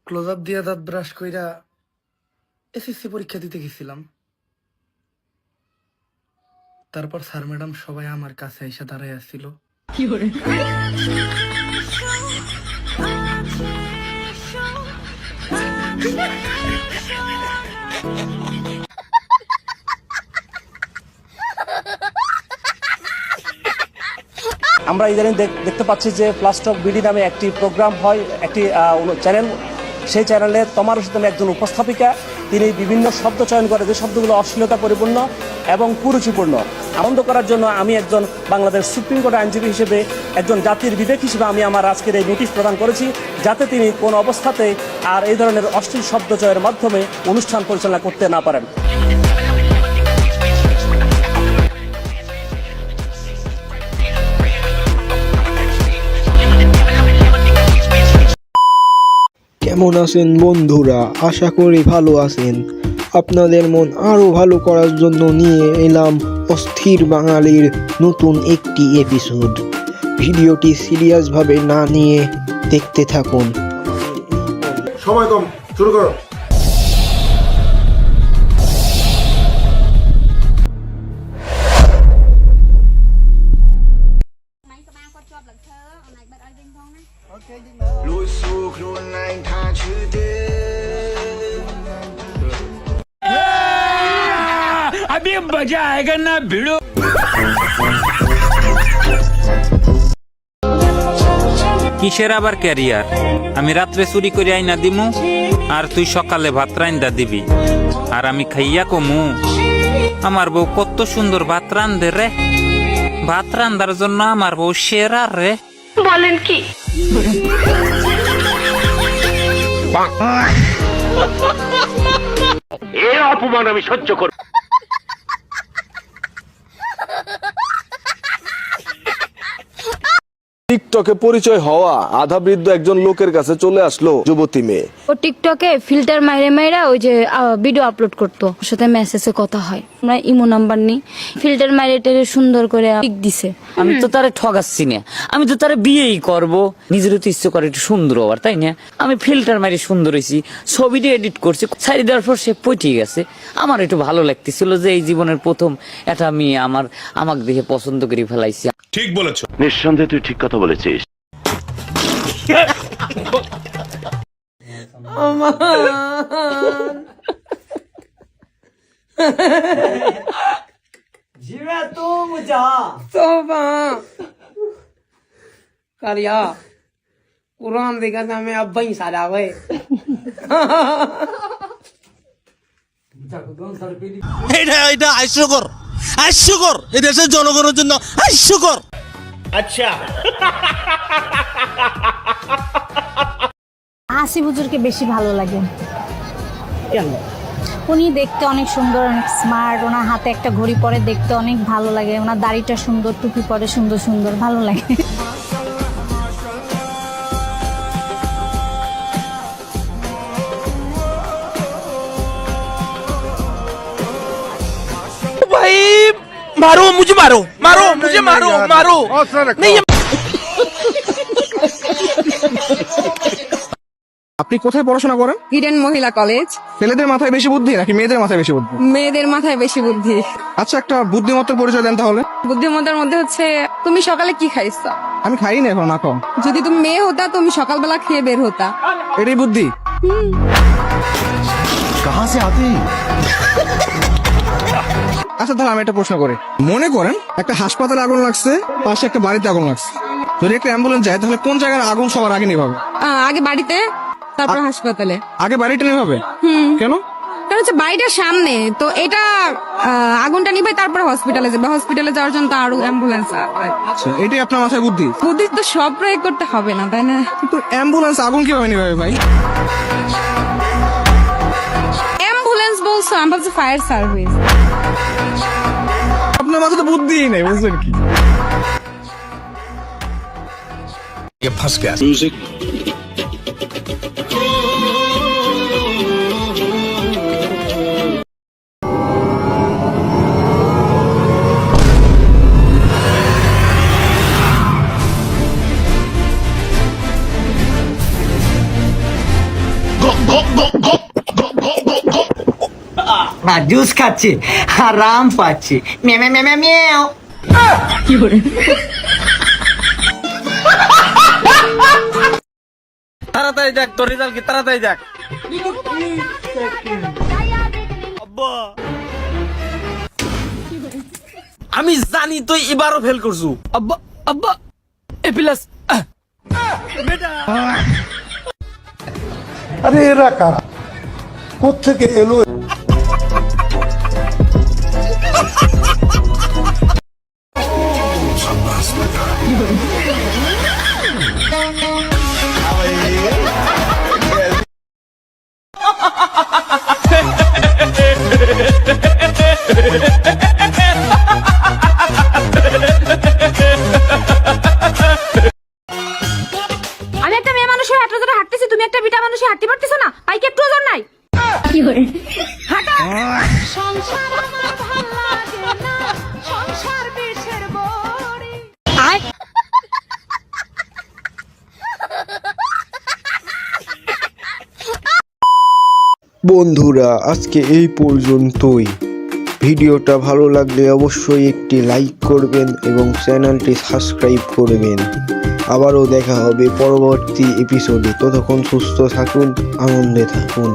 Close up দিয়া দাঁত brush কইরা এসএসসি পরীক্ষা দিতে গেছিলাম। তারপর স্যার ম্যাডাম সবাই আমার কাছে এসে দাঁড়ায় আসছিল। আমরা ইদানিং দেখতে পাচ্ছি যে প্লাস্টক বিডি নামে একটি প্রোগ্রাম হয়, একটি চ্যানেল। সেই চ্যানেলে তোমার সাথে একজন উপস্থাপিকা, তিনি বিভিন্ন শব্দ চয়ন করে, যে শব্দগুলো অশ্লীলতা পরিপূর্ণ এবং কুরুচিপূর্ণ। আনন্দ করার জন্য আমি একজন বাংলাদেশ সুপ্রিম কোর্টের আইনজীবী হিসেবে, একজন জাতির বিবেক হিসেবে আমি আমার আজকের এই নোটিশ প্রদান করেছি, যাতে তিনি কোনো অবস্থাতে আর এই ধরনের অশ্লীল শব্দ চয়ের মাধ্যমে অনুষ্ঠান পরিচালনা করতে না পারেন। কেমন আছেন বন্ধুরা? আশা করি ভালো আছেন। আপনাদের মন আরো ভালো করার জন্য নিয়ে এলাম অস্থির বাঙালির নতুন একটি এপিসোড। ভিডিওটি সিরিয়াসভাবে না নিয়ে দেখতে থাকুন। সময় কম, শুরু করো। अभी मजा आएगा ना भिड़ो। কিসের আবার ক্যারিয়ার? আমি রাত্রে চুরি করে আইনা দিমু, আর তুই সকালে ভাত রান্দা দিবি, আর আমি খাইয়া কমু আমার বউ কত সুন্দর ভাত রান্ধে রে। ভাত রান্দার জন্য আমার বউ সেরা রে। বলেন কি? এর অপমান আমি সহ্য করব। টিকটকে পরিচয় হওয়া আধা বৃদ্ধ একজন লোকের কাছে চলে আসলো যুবতী মেয়ে। ও টিকটকে ফিল্টার মাইরা ওই যে ভিডিও আপলোড করতো, ওর সাথে মেসেজে কথা হয়। আমরা ইমো নাম্বার নি, ফিল্টার মাইরে সুন্দর করে পিক দিছে। আমি তো তারে ঠগাচ্ছি না, আমি তো তারে বিয়েই করব। নিজেরও তো ইচ্ছে করে একটু সুন্দর হবার, তাই না? আমি ফিল্টার মারি সুন্দর হয়েছি, ছবিটা এডিট করছি, ছাড়ি দেওয়ার পর সে পটে গেছে। আমার একটু ভালো লাগতেছিল যে এই জীবনের প্রথম একটা মেয়ে আমাকে দেখে পছন্দ করে ফেলাইছি। ঠিক বলেছো, নিঃসন্দেহে তুই ঠিক কথা বলেছিস। कुरान देखा था मैं अब ही सारा गए। এটা হাস্যকর, হাস্যকর এই দেশের জনগণের জন্য হাস্যকর। আচ্ছা, আসিফ হুজুরকে বেশি ভালো লাগে। কেন? উনি দেখতে অনেক সুন্দর, অনেক স্মার্ট। ওনার হাতে একটা ঘড়ি পরে দেখতে অনেক ভালো লাগে। ওনার দাড়িটা সুন্দর, টুপি পরে সুন্দর সুন্দর, ভালো লাগে। भाई मारो मुझे, मारो मारो मुझे, मारो मारो नहीं। আপনি কোথায় পড়াশোনা করেন? হিডেন মহিলা কলেজ। ছেলেদের মাথায় বেশি বুদ্ধি নাকি মেয়েদের মাথায় বেশি বুদ্ধি? মেয়েদের মাথায় বেশি বুদ্ধি। আচ্ছা, একটা বুদ্ধিমত্তার পরিচয় দেন তাহলে। বুদ্ধিমত্তার মধ্যে হচ্ছে, তুমি সকালে কি খাইছো? আমি খাই না এখন, না খাও। যদি তুমি মেয়ে হতা, তুমি সকালবেলা খেয়ে বের হতা। এটাই বুদ্ধি? कहां से आते हैं? আচ্ছা, তাহলে আমি একটা প্রশ্ন করি। মনে করেন একটা হাসপাতালে আগুন লাগছে, পাশে একটা বাড়িতে আগুন লাগছে। যদি একটা অ্যাম্বুলেন্স যায়, তাহলে কোন জায়গার আগুন সবার আগে নেভাবে? আগে বাড়িতে, তারপর হাসপাতালে। আগে বাড়িটা নেভাবে? কেন? কারণ হচ্ছে বাড়িটার সামনে তো, এটা আগুনটা নিবে, তারপরে হসপিটালে যাবে। হসপিটালে যাওয়ার জন্য তো আরো অ্যাম্বুলেন্স। আচ্ছা, এটাই আপনার মাথায় বুদ্ধি? বুদ্ধি তো সব প্রয়োগ করতে হবে না, তাই না? কিন্তু অ্যাম্বুলেন্স আগুন কিভাবে নেভাবে ভাই? অ্যাম্বুলেন্স বলছো, আমি ভাবছি ফায়ার সার্ভিস। আপনার মাথায় তো বুদ্ধিই নেই, বুঝলেন কি? ये फंस गया। म्यूजिक জুস খাচ্ছে আরাম পাচ্ছে মিয়াও তাড়াতাড়ি যাক, তোর রেজাল্ট কি তাড়াতাড়ি যাক। আমি জানি তুই এবারও ফেল করছু। আব্বা আব্বা এ প্লাস আরে এরা কারা, কোত্থেকে এলো? আমি একটা মেয়ে মানুষ হয়ে এত জোরে হাঁটতেছি, তুমি একটা বিটা মানুষ হয়ে হাঁটতে পারতেছো না? পাইকে একটু ওজন নাই? হাঁটা। আয়। বন্ধুরা আজকে এই পর্যন্তই। ভিডিওটা ভালো লাগলে অবশ্যই একটি লাইক করবেন এবং চ্যানেলটি সাবস্ক্রাইব করবেন। আবারও দেখা হবে পরবর্তী এপিসোডে। ততক্ষণ সুস্থ থাকুন, আনন্দে থাকুন।